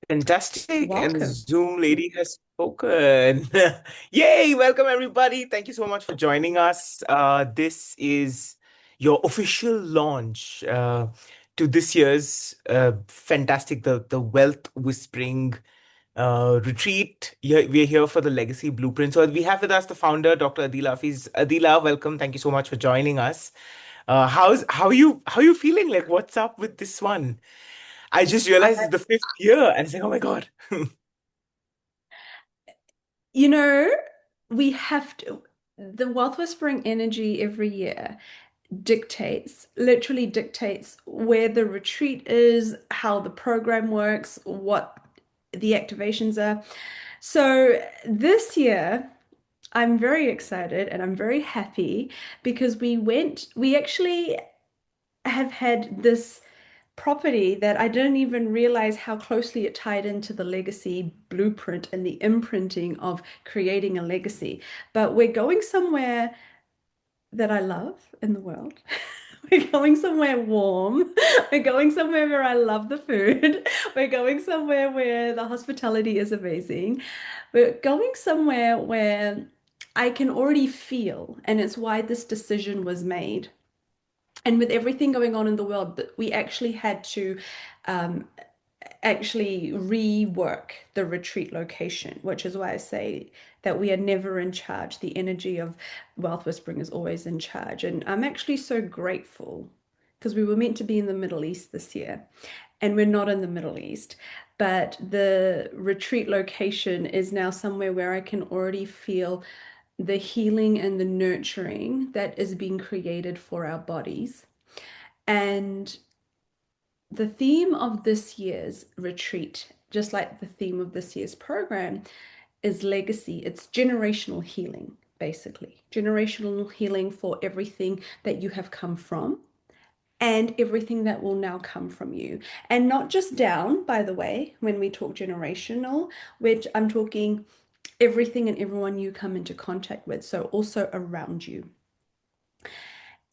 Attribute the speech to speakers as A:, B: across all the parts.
A: Fantastic. And the
B: Welcome.
A: Zoom lady has spoken. Yay! Welcome, everybody. Thank you so much for joining us. This is your official launch to this year's fantastic, the Wealth Whispering retreat. We're here for the Legacy Blueprint. So we have with us the founder, Dr. Adila Hafiz. Adila, welcome. Thank you so much for joining us. How are you feeling? Like, what's up with this one? I just realized it's the fifth year, and it's like, oh my God.
B: You know, we have to, the wealth whispering energy every year literally dictates where the retreat is, how the program works, what the activations are. So this year, I'm very excited and I'm very happy because we actually have had this property that I didn't even realize how closely it tied into the legacy blueprint and the imprinting of creating a legacy. But we're going somewhere that I love in the world. We're going somewhere warm. We're going somewhere where I love the food. We're going somewhere where the hospitality is amazing. We're going somewhere where I can already feel, and it's why this decision was made. And with everything going on in the world, that we actually had to um, actually rework the retreat location, which is why I say that we are never in charge. The energy of Wealth Whispering is always in charge. And I'm actually so grateful because we were meant to be in the Middle East this year, and we're not in the Middle East. But the retreat location is now somewhere where I can already feel the healing and the nurturing that is being created for our bodies. And the theme of this year's retreat, just like the theme of this year's program, is legacy. It's generational healing, basically. Generational healing for everything that you have come from and everything that will now come from you. And not just down, by the way, when we talk generational, which I'm talking everything and everyone you come into contact with, so also around you.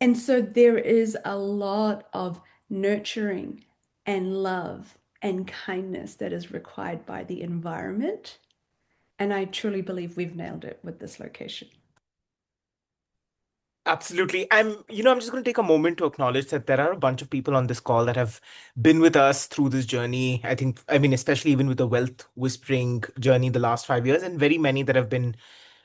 B: And so there is a lot of nurturing and love and kindness that is required by the environment. And I truly believe we've nailed it with this location.
A: Absolutely. I'm just going to take a moment to acknowledge that there are a bunch of people on this call that have been with us through this journey. Especially even with the wealth whispering journey the last 5 years, and very many that have been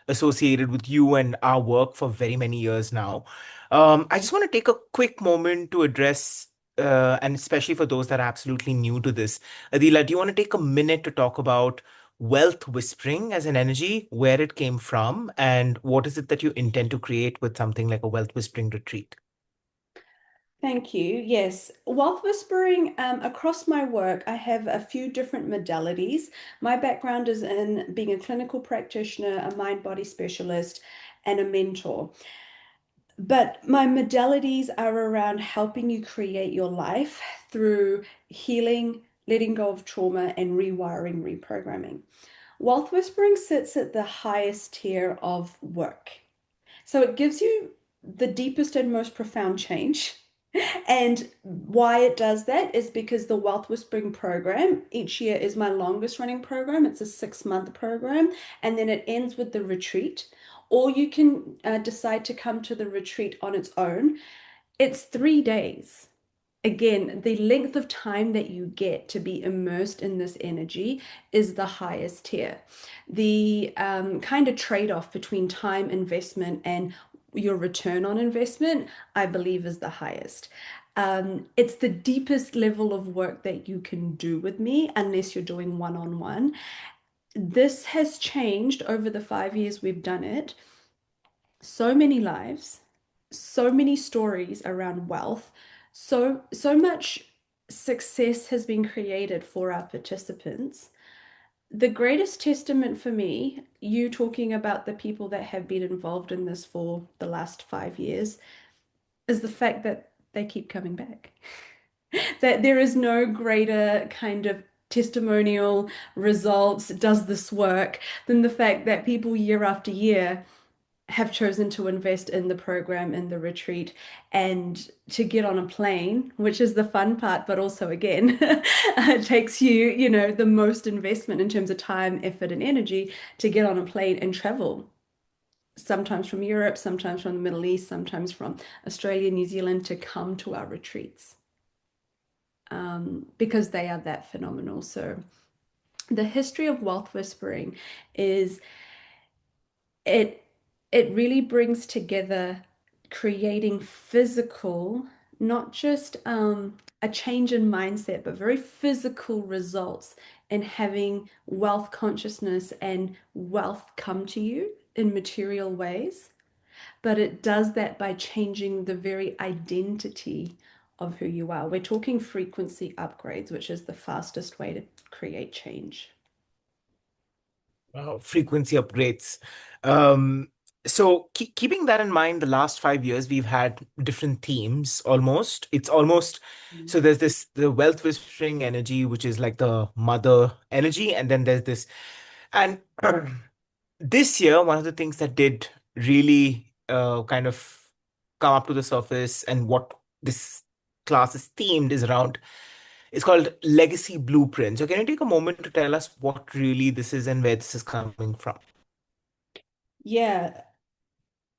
A: associated with you and our work for very many years now. I just want to take a quick moment to address, and especially for those that are absolutely new to this. Adila, do you want to take a minute to talk about wealth whispering as an energy, where it came from, and what is it that you intend to create with something like a wealth whispering retreat?
B: Thank you. Yes, wealth whispering, across my work, I have a few different modalities. My background is in being a clinical practitioner, a mind body specialist, and a mentor. But my modalities are around helping you create your life through healing, letting go of trauma, and rewiring, reprogramming. Wealth whispering sits at the highest tier of work. So it gives you the deepest and most profound change. And why it does that is because the Wealth Whispering program each year is my longest running program. It's a 6 month program, and then it ends with the retreat. Or you can decide to come to the retreat on its own. It's 3 days. Again, the length of time that you get to be immersed in this energy is the highest tier. The kind of trade-off between time investment and your return on investment, I believe, is the highest. It's the deepest level of work that you can do with me unless you're doing one-on-one. This has changed over the 5 years we've done it. So many lives, so many stories around wealth, so much success has been created for our participants. The greatest testament for me, you talking about the people that have been involved in this for the last 5 years, is the fact that they keep coming back. That there is no greater kind of testimonial results, does this work, than the fact that people year after year have chosen to invest in the program, in the retreat, and to get on a plane, which is the fun part, but also again, it takes you, the most investment in terms of time, effort, and energy to get on a plane and travel. Sometimes from Europe, sometimes from the Middle East, sometimes from Australia, New Zealand to come to our retreats, because they are that phenomenal. So the history of wealth whispering is it it really brings together creating physical, not just a change in mindset, but very physical results in having wealth consciousness and wealth come to you in material ways. But it does that by changing the very identity of who you are. We're talking frequency upgrades, which is the fastest way to create change.
A: Frequency upgrades. Um, so keeping that in mind, the last 5 years we've had different themes almost. It's almost so there's this the wealth whispering energy, which is like the mother energy, and then there's this and this year, one of the things that did really kind of come up to the surface and what this class is themed is around, it's called Legacy Blueprint. So can you take a moment to tell us what really this is and where this is coming from?
B: Yeah.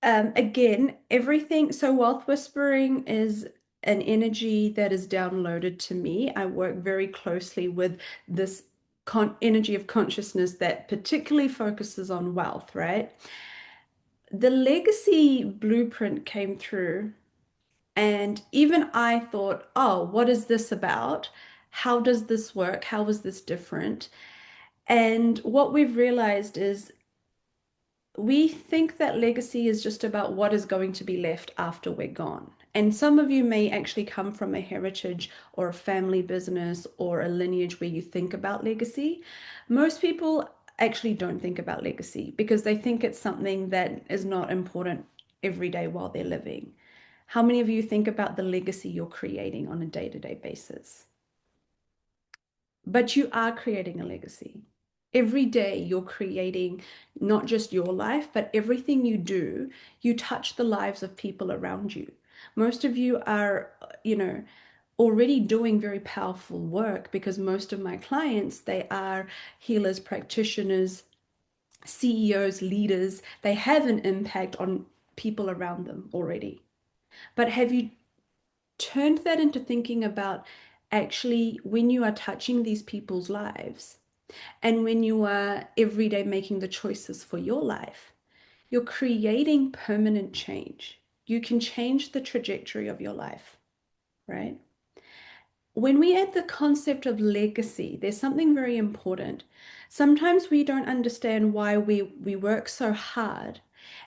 B: Again, everything. So, wealth whispering is an energy that is downloaded to me. I work very closely with this energy of consciousness that particularly focuses on wealth, right? The legacy blueprint came through, and even I thought, oh, what is this about? How does this work? How is this different? And what we've realized is we think that legacy is just about what is going to be left after we're gone. And some of you may actually come from a heritage or a family business or a lineage where you think about legacy. Most people actually don't think about legacy because they think it's something that is not important every day while they're living. How many of you think about the legacy you're creating on a day-to-day basis? But you are creating a legacy. Every day you're creating not just your life, but everything you do, you touch the lives of people around you. Most of you are, you know, already doing very powerful work because most of my clients, they are healers, practitioners, CEOs, leaders. They have an impact on people around them already. But have you turned that into thinking about actually when you are touching these people's lives and when you are every day making the choices for your life, you're creating permanent change. You can change the trajectory of your life, right? When we add the concept of legacy, there's something very important. Sometimes we don't understand why we work so hard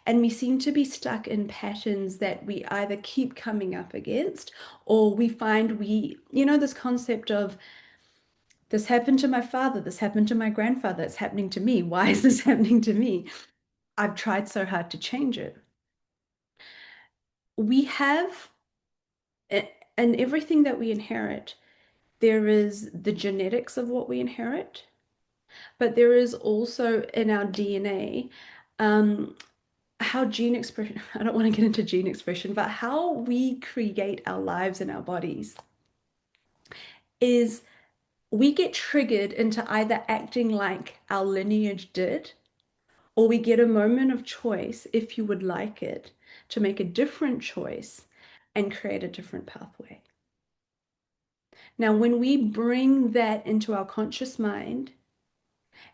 B: and we seem to be stuck in patterns that we either keep coming up against or we find this concept of this happened to my father, this happened to my grandfather, it's happening to me. Why is this happening to me? I've tried so hard to change it. We have, and everything that we inherit, there is the genetics of what we inherit, but there is also in our DNA, um, how gene expression, I don't want to get into gene expression, but how we create our lives and our bodies is we get triggered into either acting like our lineage did, or we get a moment of choice, if you would like it, to make a different choice and create a different pathway. Now, when we bring that into our conscious mind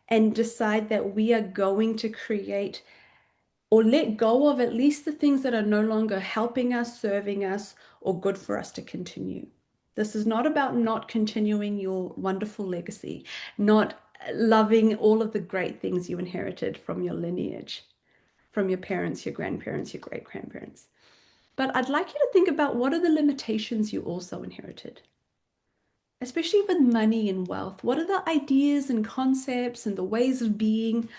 B: and decide that we are going to create or let go of at least the things that are no longer helping us, serving us, or good for us to continue. This is not about not continuing your wonderful legacy, not loving all of the great things you inherited from your lineage, from your parents, your grandparents, your great grandparents. But I'd like you to think about what are the limitations you also inherited, especially with money and wealth. What are the ideas and concepts and the ways of being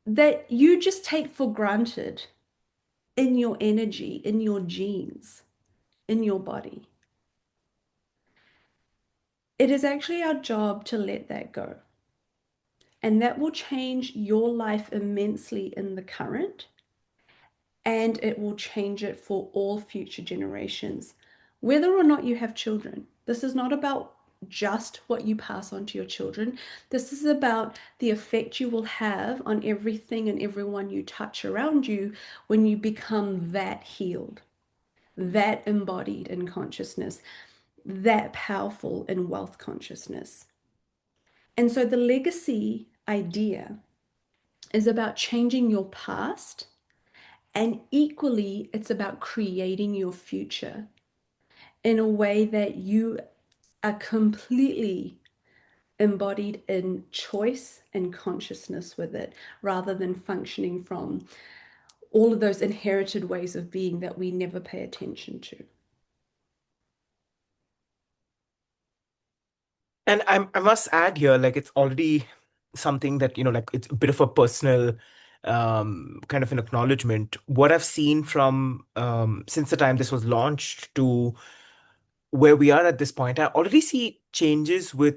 B: that you just take for granted in your energy, in your genes, in your body? It is actually our job to let that go. And that will change your life immensely in the current. and it will change it for all future generations, whether or not you have children. This is not about just what you pass on to your children. This is about the effect you will have on everything and everyone you touch around you when you become that healed, that embodied in consciousness, that powerful in wealth consciousness. And so the legacy idea is about changing your past, and equally, it's about creating your future in a way that you are completely embodied in choice and consciousness with it, rather than functioning from all of those inherited ways of being that we never pay attention to.
A: And I must add here, like it's already something that, like it's a bit of a personal kind of an acknowledgement. What I've seen from since the time this was launched to where we are at this point, I already see changes with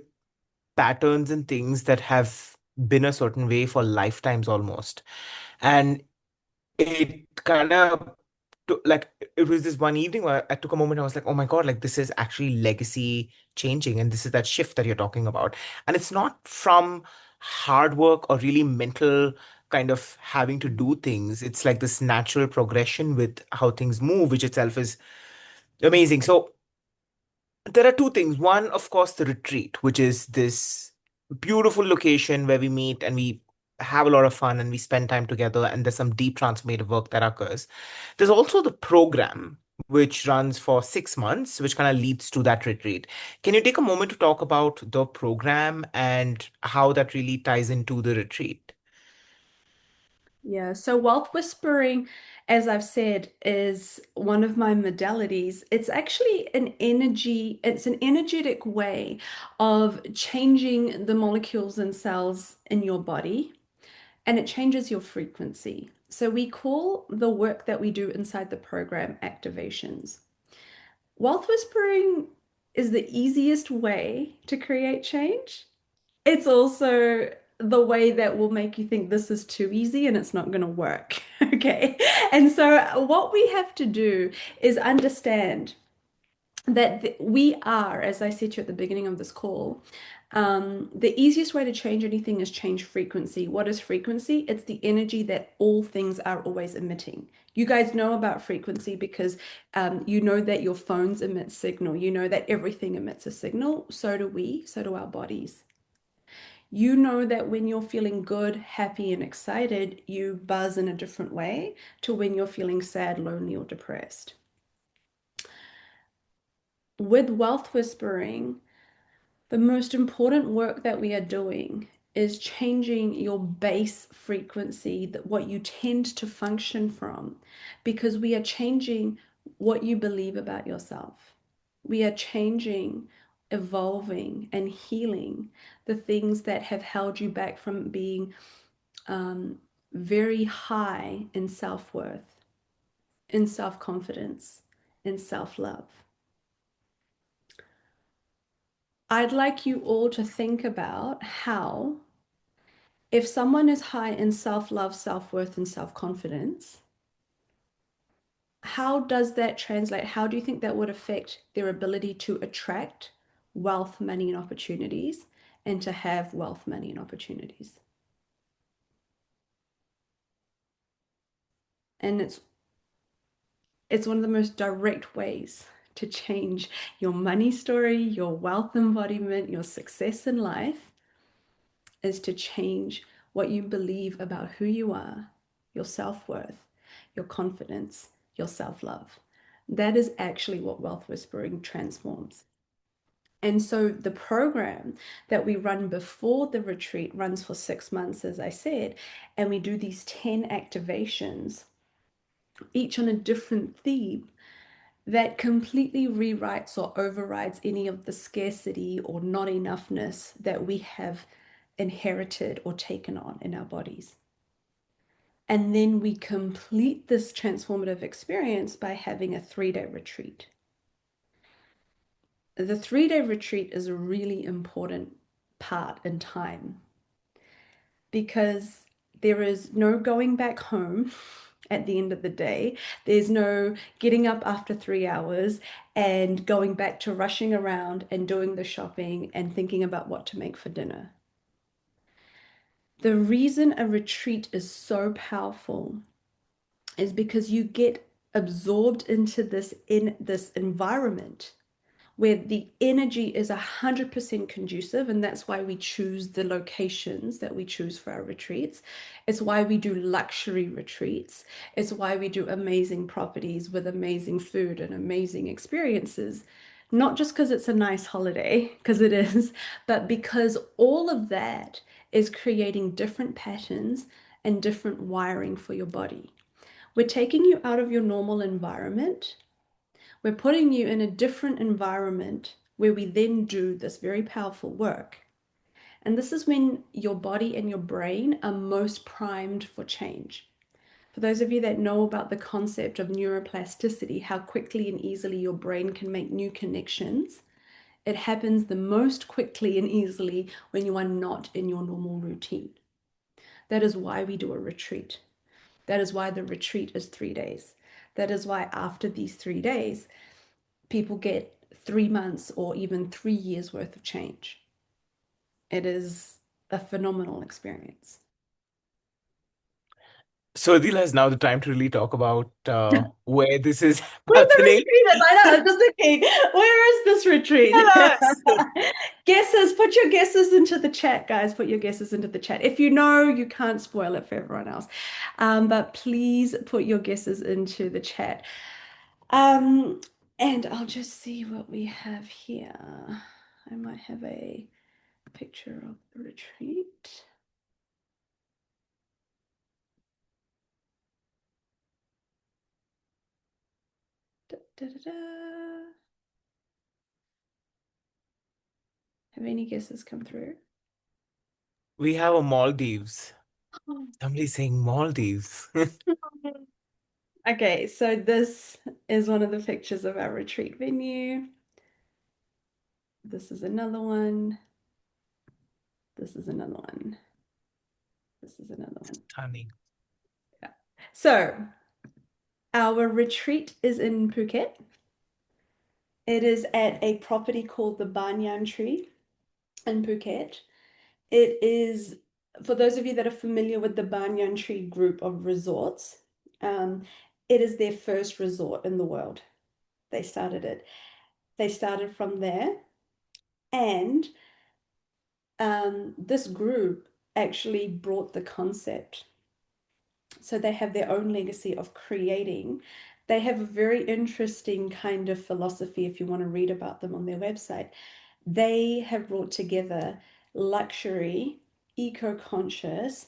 A: patterns and things that have been a certain way for lifetimes almost. And it kind of like it was this one evening where I took a moment. I was like, oh my God, like this is actually legacy changing. And this is that shift that you're talking about. And it's not from hard work or really mental kind of having to do things. It's like this natural progression with how things move, which itself is amazing. So there are two things. One, of course, the retreat, which is this beautiful location where we meet and we have a lot of fun and we spend time together, and there's some deep transformative work that occurs. There's also the program, which runs for 6 months, which kind of leads to that retreat. Can you take a moment to talk about the program and how that really ties into the retreat?
B: Yeah, so wealth whispering, as I've said, is one of my modalities. It's actually it's an energetic way of changing the molecules and cells in your body, and it changes your frequency. So we call the work that we do inside the program activations. Wealth whispering is the easiest way to create change. It's also the way that will make you think this is too easy and it's not going to work. Okay. And so, what we have to do is understand that we are, as I said to you at the beginning of this call, the easiest way to change anything is change frequency. What is frequency? It's the energy that all things are always emitting. You guys know about frequency because you know that your phones emit signal. You know that everything emits a signal. So do we, so do our bodies. You know that when you're feeling good, happy, and excited, you buzz in a different way to when you're feeling sad, lonely, or depressed. With wealth whispering, the most important work that we are doing is changing your base frequency, that what you tend to function from, because we are changing what you believe about yourself. We are changing, evolving, and healing the things that have held you back from being very high in self-worth, in self-confidence, in self-love. I'd like you all to think about how, if someone is high in self-love, self-worth, and self-confidence, how does that translate? How do you think that would affect their ability to attract wealth, money, and opportunities, and to have wealth, money, and opportunities? And it's one of the most direct ways to change your money story, your wealth embodiment, your success in life, is to change what you believe about who you are, your self-worth, your confidence, your self-love. That is actually what wealth whispering transforms. And so the program that we run before the retreat runs for 6 months, as I said, and we do these 10 activations, each on a different theme that completely rewrites or overrides any of the scarcity or not enoughness that we have inherited or taken on in our bodies. And then we complete this transformative experience by having a 3-day retreat. The 3-day retreat is a really important part in time because there is no going back home at the end of the day. There's no getting up after 3 hours and going back to rushing around and doing the shopping and thinking about what to make for dinner. The reason a retreat is so powerful is because you get absorbed into this environment where the energy is 100% conducive, and that's why we choose the locations that we choose for our retreats. It's why we do luxury retreats. It's why we do amazing properties with amazing food and amazing experiences. Not just because it's a nice holiday, because it is, but because all of that is creating different patterns and different wiring for your body. We're taking you out of your normal environment. We're putting you in a different environment where we then do this very powerful work. And this is when your body and your brain are most primed for change. For those of you that know about the concept of neuroplasticity, how quickly and easily your brain can make new connections, it happens the most quickly and easily when you are not in your normal routine. That is why we do a retreat. That is why the retreat is 3 days. That is why after these 3 days, people get 3 months or even 3 years worth of change. It is a phenomenal experience.
A: So Adila is now the time to really talk about where this is
B: Where's the
A: happening.
B: retreat is? I know, I'm just thinking, where is this
A: Tell
B: retreat?
A: us.
B: Guesses, put your guesses into the chat, guys. Put your guesses into the chat. If you know, you can't spoil it for everyone else. But please put your guesses into the chat. Um, and I'll just see what we have here. I might have a picture of the retreat. Da, da, da, da. Have any guesses come through?
A: We have a Maldives. Somebody's saying Maldives.
B: Okay, so this is one of the pictures of our retreat venue. This is another one. This is another one. This is another one.
A: Stunning.
B: Yeah. So our retreat is in Phuket. It is at a property called the Banyan Tree in Phuket. It is, for those of you that are familiar with the Banyan Tree group of resorts, um, it is their first resort in the world. They started it. They started from there, and this group actually brought the concept. So they have their own legacy of creating. They have a very interesting kind of philosophy if you want to read about them on their website. They have brought together luxury, eco-conscious,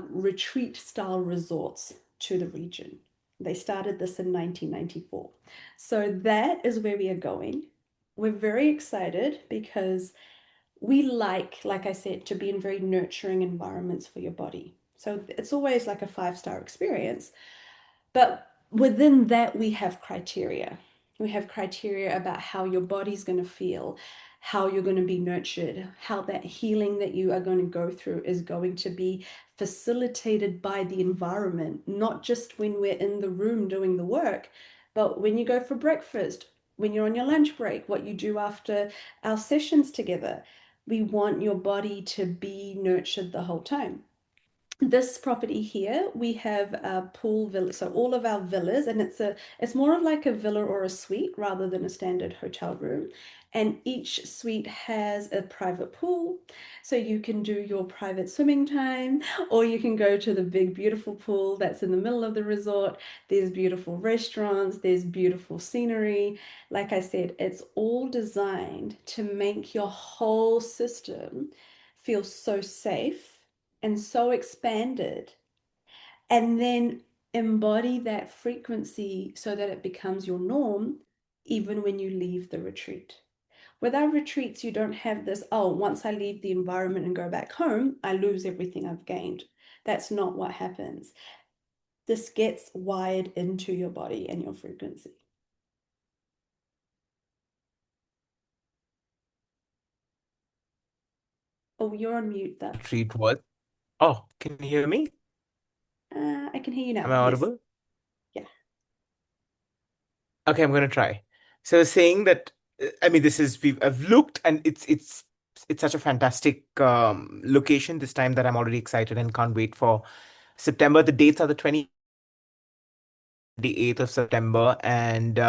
B: retreat style resorts to the region. They started this in 1994. So that is where we are going. We're very excited because we like I said, to be in very nurturing environments for your body. So it's always like a 5-star experience. But within that, we have criteria. We have criteria about how your body's going to feel, how you're going to be nurtured, how that healing that you are going to go through is going to be facilitated by the environment, not just when we're in the room doing the work, but when you go for breakfast, when you're on your lunch break, what you do after our sessions together. We want your body to be nurtured the whole time. This property here, we have a pool villa, so all of our villas, and it's more of like a villa or a suite rather than a standard hotel room. And each suite has a private pool, so you can do your private swimming time, or you can go to the big beautiful pool that's in the middle of the resort. There's beautiful restaurants, there's beautiful scenery. Like I said, it's all designed to make your whole system feel so safe and so expanded, and then embody that frequency so that it becomes your norm even when you leave the retreat. With our retreats, you don't have this, oh, once I leave the environment and go back home, I lose everything I've gained. That's not what happens. This gets wired into your body and your frequency. Oh, you're on mute, Dutch.
A: Treat was. Oh, can you hear me?
B: I can hear you
A: Am
B: now.
A: I
B: Yes.
A: audible?
B: Yeah.
A: Okay, I'm gonna try. So saying that, I mean, this is I've looked and it's such a fantastic location this time that I'm already excited and can't wait for September. The dates are the 28th of September, and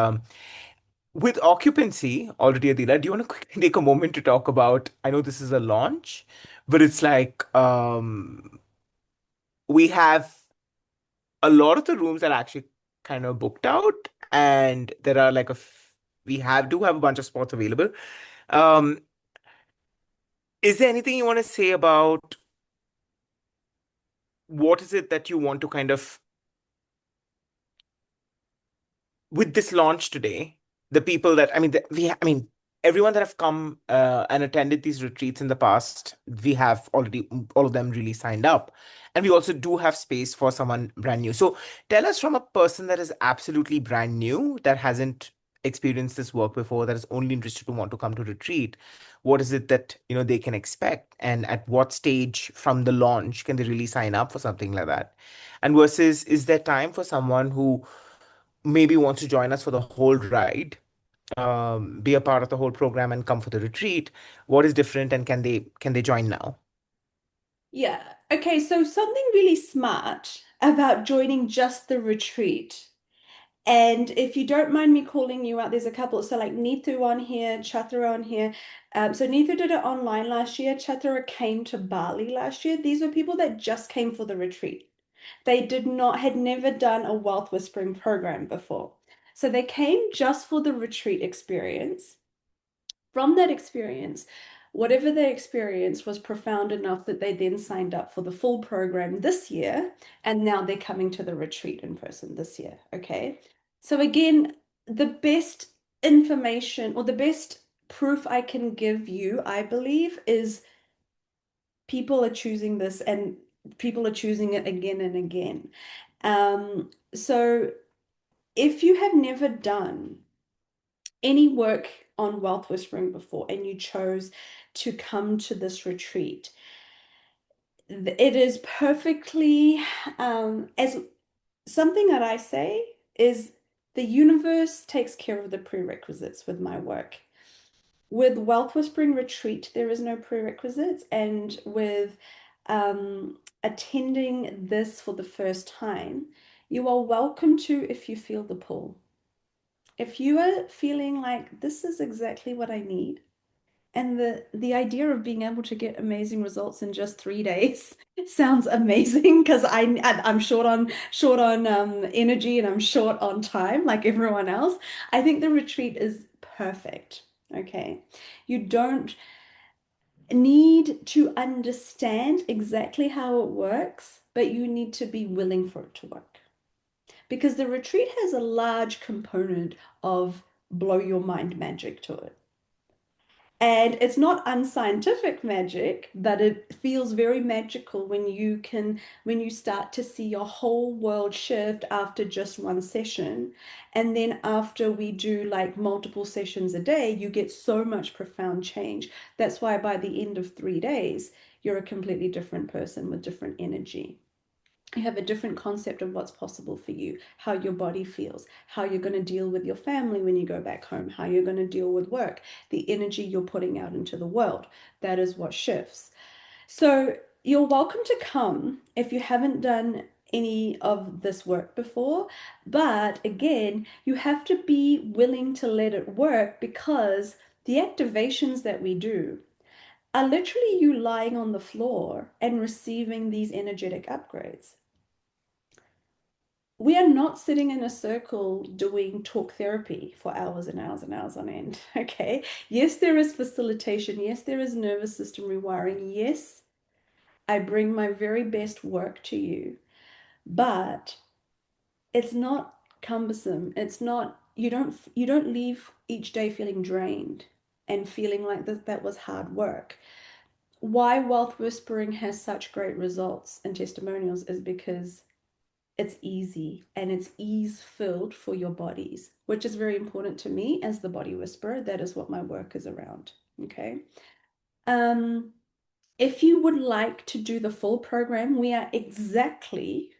A: with occupancy already, Adila, do you want to quickly take a moment to talk about? I know this is a launch, but it's like we have a lot of the rooms are actually kind of booked out, and there are like we have do have a bunch of spots available. Um, is there anything you want to say about what is it that you want to kind of with this launch today, the people that I mean, I mean, everyone that have come and attended these retreats in the past, we have already all of them really signed up, and we also do have space for someone brand new. So, tell us from a person that is absolutely brand new, that hasn't experienced this work before, that is only interested to want to come to retreat. What is it that they can expect, and at what stage from the launch can they really sign up for something like that? And versus, is there time for someone who maybe wants to join us for the whole ride, be a part of the whole program and come for the retreat? What is different, and can they join now?
B: Yeah. Okay, so something really smart about joining just the retreat. And if you don't mind me calling you out, there's a couple. So like Neetu on here, Chathra on here. So Neetu did it online last year. Chathra came to Bali last year. These were people that just came for the retreat. They had never done a wealth whispering program before. So they came just for the retreat experience. From that experience, whatever they experienced was profound enough that they then signed up for the full program this year, and now they're coming to the retreat in person this year. Okay. So, again, the best information or the best proof I can give you, I believe, is people are choosing this and people are choosing it again and again. So, if you have never done any work on wealth whispering before and you chose to come to this retreat, it is perfectly as something that I say is the universe takes care of the prerequisites with my work. With wealth whispering retreat, there is no prerequisites, and with attending this for the first time, you are welcome to if you feel the pull. If you are feeling like this is exactly what I need, and the idea of being able to get amazing results in just 3 days sounds amazing because I'm short on energy and I'm short on time like everyone else. I think the retreat is perfect. Okay. You don't need to understand exactly how it works, but you need to be willing for it to work. Because the retreat has a large component of blow your mind magic to it. And it's not unscientific magic, but it feels very magical when you start to see your whole world shift after just one session. And then after we do like multiple sessions a day, you get so much profound change. That's why by the end of 3 days, you're a completely different person with different energy. You have a different concept of what's possible for you, how your body feels, how you're going to deal with your family when you go back home, how you're going to deal with work, the energy you're putting out into the world. That is what shifts. So you're welcome to come if you haven't done any of this work before. But again, you have to be willing to let it work because the activations that we do are literally you lying on the floor and receiving these energetic upgrades. We are not sitting in a circle doing talk therapy for hours and hours and hours on end. Okay. Yes, there is facilitation. Yes, there is nervous system rewiring. Yes, I bring my very best work to you, but it's not cumbersome. It's not, you don't leave each day feeling drained and feeling like that was hard work. Why wealth whispering has such great results and testimonials is because it's easy and it's ease filled for your bodies, which is very important to me as the body whisperer. That is what my work is around. Okay. Um, if you would like to do the full program, we are exactly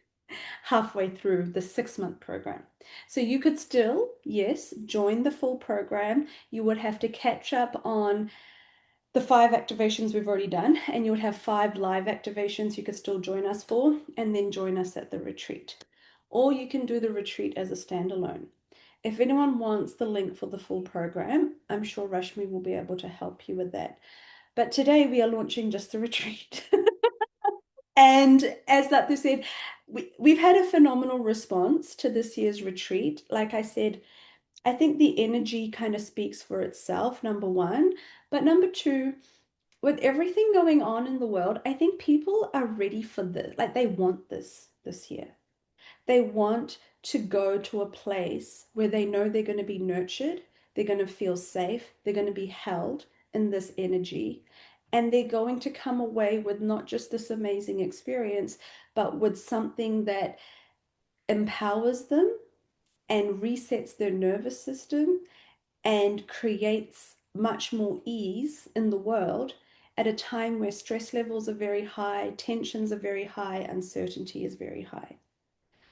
B: halfway through the 6 month program. So you could still, yes, join the full program. You would have to catch up on the 5 activations we've already done, and you would have 5 live activations you could still join us for, and then join us at the retreat. Or you can do the retreat as a standalone. If anyone wants the link for the full program, I'm sure Rashmi will be able to help you with that. But today we are launching just the retreat. And as Datu said, we've had a phenomenal response to this year's retreat. Like I said, I think the energy kind of speaks for itself, number one. But number two, with everything going on in the world, I think people are ready for this. Like they want this year. They want to go to a place where they know they're going to be nurtured, they're going to feel safe, they're going to be held in this energy, and they're going to come away with not just this amazing experience, but with something that empowers them and resets their nervous system and creates much more ease in the world at a time where stress levels are very high, tensions are very high, uncertainty is very high.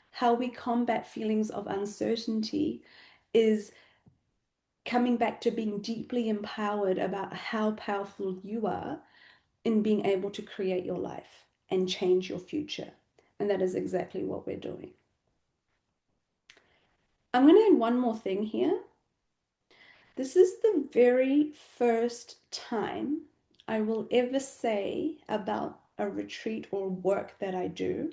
B: How we combat feelings of uncertainty is coming back to being deeply empowered about how powerful you are in being able to create your life and change your future. And that is exactly what we're doing. I'm going to add one more thing here. This is the very first time I will ever say about a retreat or work that I do.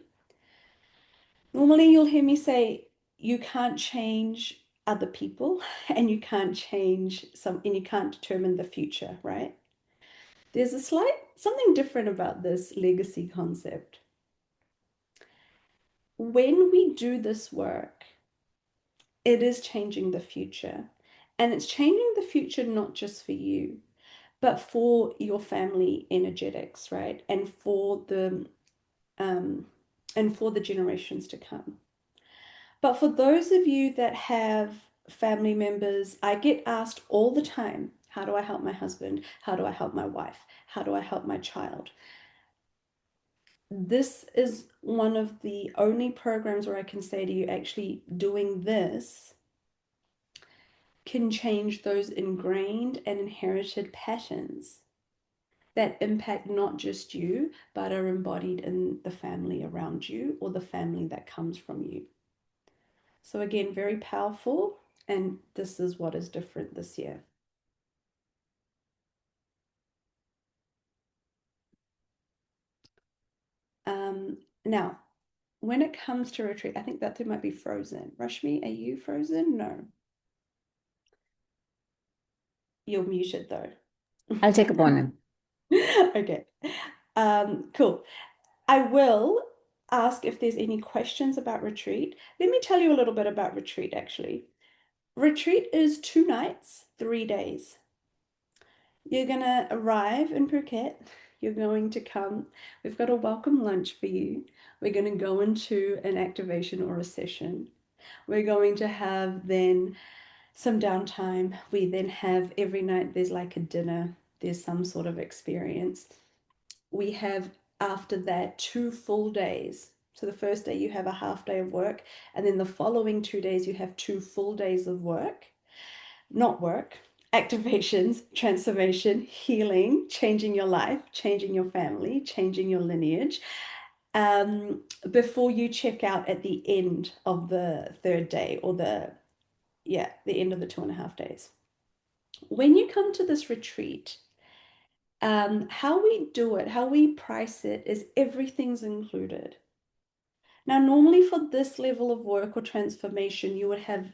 B: Normally, you'll hear me say, you can't change other people and you can't change some, and you can't determine the future, right? There's a slight something different about this legacy concept. When we do this work, it is changing the future. And it's changing the future not just for you, but for your family energetics, right? Um, and for the generations to come. But for those of you that have family members, I get asked all the time, how do I help my husband? How do I help my wife? How do I help my child? This is one of the only programs where I can say to you, actually doing this can change those ingrained and inherited patterns that impact not just you, but are embodied in the family around you or the family that comes from you. So, again, very powerful. And this is what is different this year. Now, when it comes to retreat, I think that they might be frozen. Rashmi, are you frozen? No. You're muted though.
C: I'll take a moment.
B: Okay. Cool. I will ask if there's any questions about retreat. Let me tell you a little bit about retreat actually. Retreat is 2 nights, 3 days. You're gonna arrive in Phuket. You're going to come. We've got a welcome lunch for you. We're going to go into an activation or a session. We're going to have then some downtime. We then have every night there's like a dinner, there's some sort of experience. We have after that 2 full days. So the first day you have a half day of work, and then the following 2 days you have 2 full days of work, not work, activations, transformation, healing, changing your life, changing your family, changing your lineage. Before you check out at the end of the third day or the end of the 2.5 days. When you come to this retreat, how we do it, how we price it is everything's included. Now, normally for this level of work or transformation, you would have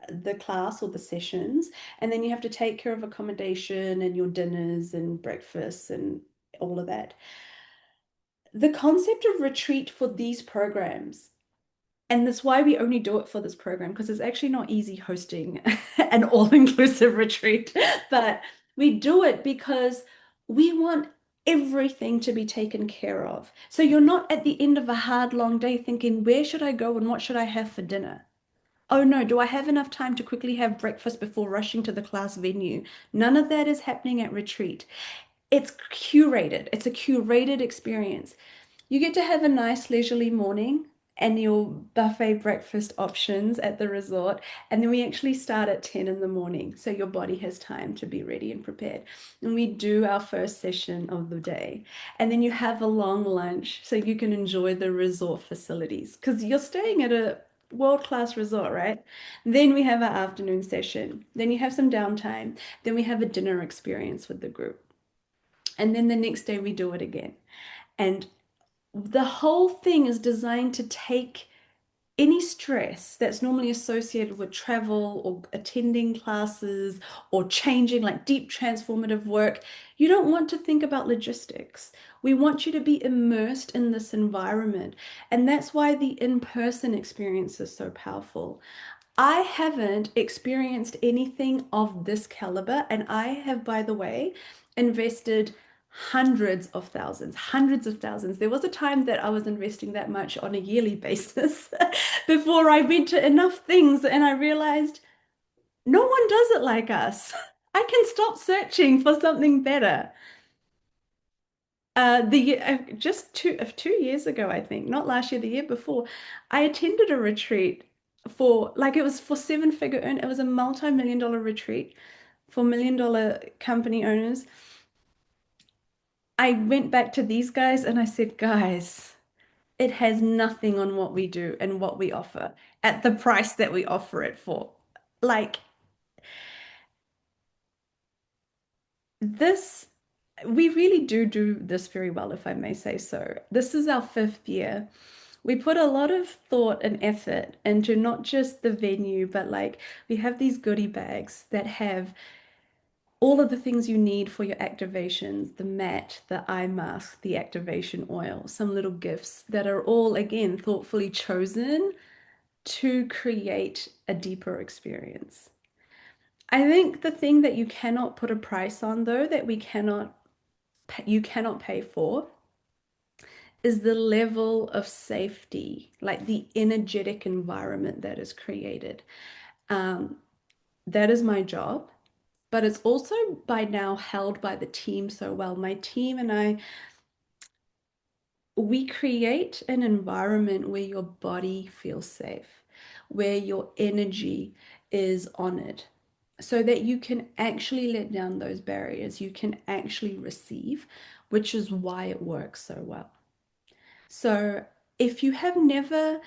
B: the class or the sessions, and then you have to take care of accommodation and your dinners and breakfasts and all of that. The concept of retreat for these programs, and that's why we only do it for this program, because it's actually not easy hosting an all-inclusive retreat, but we do it because we want everything to be taken care of. So you're not at the end of a hard, long day thinking, where should I go and what should I have for dinner? Oh no, do I have enough time to quickly have breakfast before rushing to the class venue? None of that is happening at retreat. It's curated, it's a curated experience. You get to have a nice leisurely morning and your buffet breakfast options at the resort. And then we actually start at 10 in the morning. So your body has time to be ready and prepared. And we do our first session of the day. And then you have a long lunch so you can enjoy the resort facilities because you're staying at a world-class resort, right? Then we have our afternoon session. Then you have some downtime. Then we have a dinner experience with the group. And then the next day we do it again. And the whole thing is designed to take any stress that's normally associated with travel or attending classes or changing, like deep transformative work. You don't want to think about logistics. We want you to be immersed in this environment. And that's why the in-person experience is so powerful. I haven't experienced anything of this caliber, and I have, by the way, invested hundreds of thousands, hundreds of thousands. There was a time that I was investing that much on a yearly basis before I went to enough things and I realized no one does it like us. I can stop searching for something better. Just 2 years ago, I think, not last year, the year before, I attended a retreat for like it was for seven-figure earn. It was a multi-million dollar retreat for million-dollar company owners. I went back to these guys and I said, guys, it has nothing on what we do and what we offer at the price that we offer it for. Like this, we really do this very well, if I may say so. This is our fifth year. We put a lot of thought and effort into not just the venue, but like we have these goodie bags that have all of the things you need for your activations, the mat, the eye mask, the activation oil, some little gifts that are all, again, thoughtfully chosen to create a deeper experience. I think the thing that you cannot put a price on, though, that you cannot pay for is the level of safety, like the energetic environment that is created. Um, that is my job, but it's also by now held by the team so well. My team and I, we create an environment where your body feels safe, where your energy is honored, so that you can actually let down those barriers. You can actually receive, which is why it works so well. So if you have never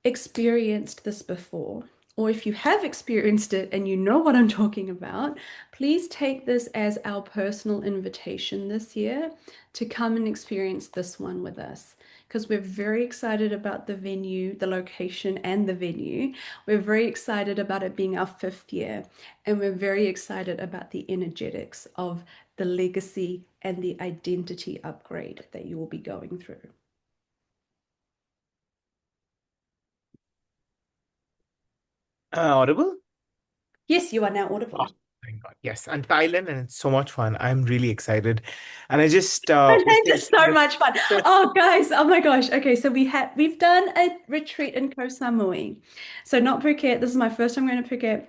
B: experienced this before, or if you have experienced it and you know what I'm talking about, please take this as our personal invitation this year to come and experience this one with us. Because we're very excited about the venue, the location, and the venue. We're very excited about it being our fifth year, and we're very excited about the energetics of the legacy and the identity upgrade that you will be going through.
A: Audible?
B: Yes, you are now
A: Oh,
B: audible.
A: thank God. Yes, and Thailand, and it's so much fun. I'm really excited. And I just was
B: Thailand is
A: thinking
B: so much fun.
A: that
B: Oh, guys, oh my gosh. Okay, so we've done a retreat in Koh Samui. So not Phuket. This is my first time going to Phuket.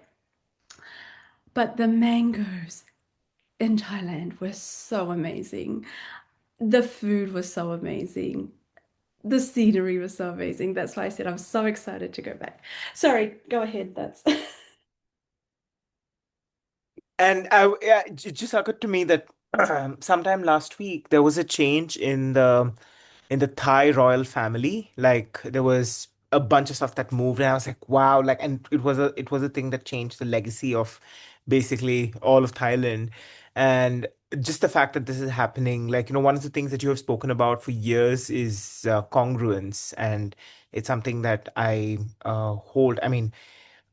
B: But the mangoes in Thailand were so amazing. The food was so amazing. The scenery was so amazing. That's why I said I'm so excited to go back. Sorry, go ahead. That's
A: and yeah, it just occurred to me that sometime last week there was a change in the Thai royal family. Like there was a bunch of stuff that moved, and I was like, wow, like, and it was a thing that changed the legacy of basically all of Thailand. And just the fact that this is happening, like, one of the things that you have spoken about for years is congruence, and it's something that I hold. I mean,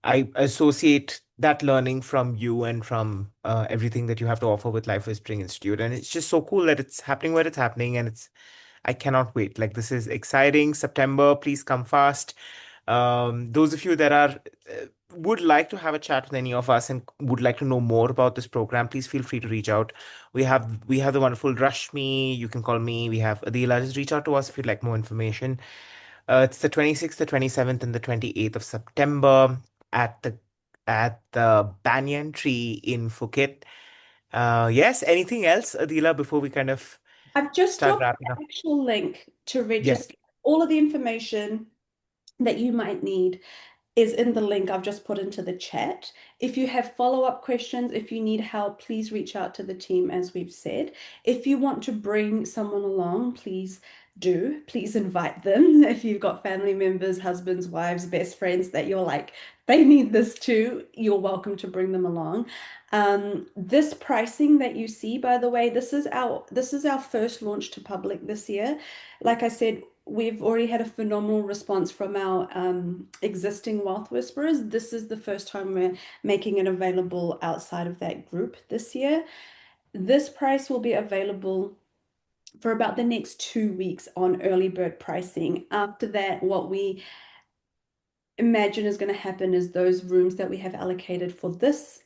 A: I associate that learning from you and from everything that you have to offer with Life Whispering Institute. And it's just so cool that it's happening where it's happening. And I cannot wait. Like, this is exciting. September, please come fast. Those of you that would like to have a chat with any of us and would like to know more about this program, please feel free to reach out. We have the wonderful Rashmi. You can call me. We have Adila. Just reach out to us if you'd like more information. It's the 26th, the 27th, and the 28th of September at the Banyan Tree in Phuket. Yes, anything else, Adila, before we kind of
B: I've just
A: start
B: dropped
A: wrapping up?
B: the actual link to
A: Yes.
B: register all of the information. that you might need is in the link I've just put into the chat. If you have follow-up questions, if you need help, please reach out to the team, as we've said. If you want to bring someone along, please do. Please invite them. If you've got family members, husbands, wives, best friends that you're like, they need this too, you're welcome to bring them along. This pricing that you see, by the way, this is our first launch to public this year. Like I said, we've already had a phenomenal response from our existing Wealth Whisperers. This is the first time we're making it available outside of that group this year. This price will be available for about the next 2 weeks on early bird pricing. After that, what we imagine is going to happen is those rooms that we have allocated for this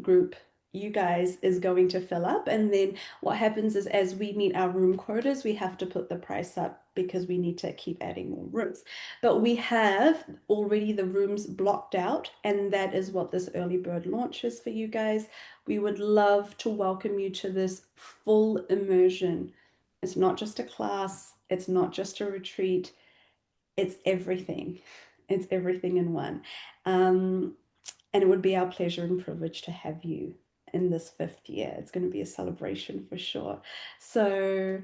B: group, you guys, is going to fill up. And then what happens is as we meet our room quotas, we have to put the price up because we need to keep adding more rooms. But we have already the rooms blocked out, and that is what this early bird launch is for you guys. We would love to welcome you to this full immersion. It's not just a class, it's not just a retreat, it's everything. It's everything in one. And it would be our pleasure and privilege to have you in this fifth year. It's going to be a celebration for sure. So,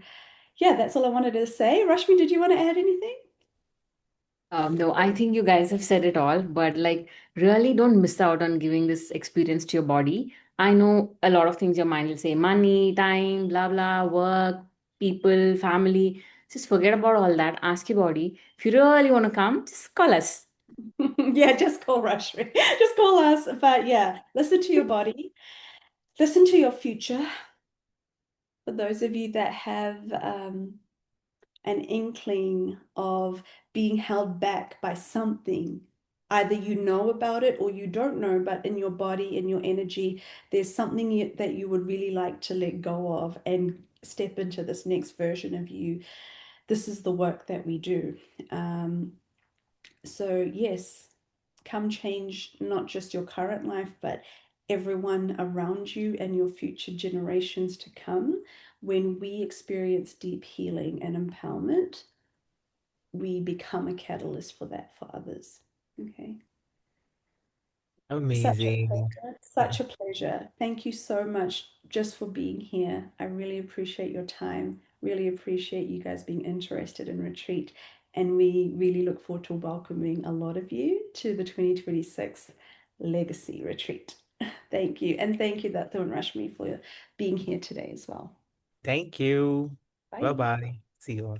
B: yeah, that's all I wanted to say. Rashmi, did you want to add anything?
C: No, I think you guys have said it all, but like, really don't miss out on giving this experience to your body. I know a lot of things your mind will say money, time, blah, blah, work, people, family. Just forget about all that. Ask your body. If you really want to come, just call us.
B: Yeah, just call Rashmi. Just call us. But yeah, listen to your body, listen to your future. For those of you that have an inkling of being held back by something. Either you know about it or you don't know, but in your body, in your energy, there's something that you would really like to let go of and step into this next version of you. This is the work that we do. So, yes, come change not just your current life, but everyone around you and your future generations to come. When we experience deep healing and empowerment, we become a catalyst for that for others. Okay. Such a
A: Amazing.
B: pleasure.
A: Yeah.
B: Such a pleasure. Thank you so much just for being here. I really appreciate your time. Really appreciate you guys being interested in retreat. And we really look forward to welcoming a lot of you to the 2026 Legacy Retreat. Thank you. And thank you, Dato and Rashmi, for being here today as well.
A: Thank you.
B: Bye.
A: Bye-bye. See you all.